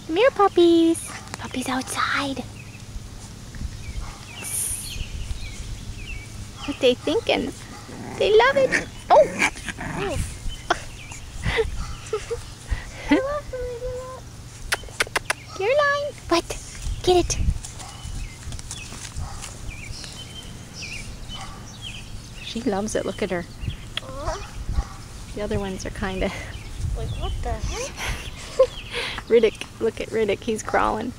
Come here, puppies. Puppies outside. What they thinking? They love it. Oh! Caroline, what? Get it. She loves it. Look at her. The other ones are kind of... Like, what the heck? Riddick. Look at Riddick. He's crawling.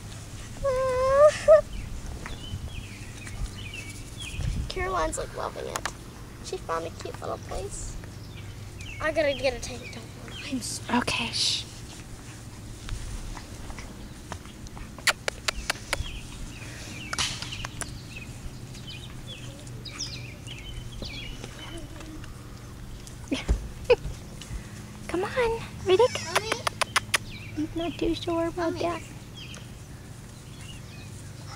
Caroline's like loving it. She found a cute little place. I gotta get a tank top on. I'm sorry. Okay, shh. Come on, Riddick. I'm not too sure about that.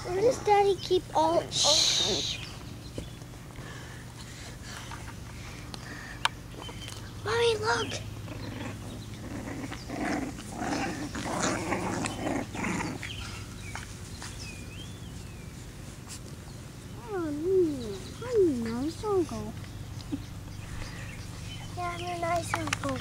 Where does Daddy keep all... Mommy, look! Oh, I'm nice uncle. Yeah, I'm a nice uncle.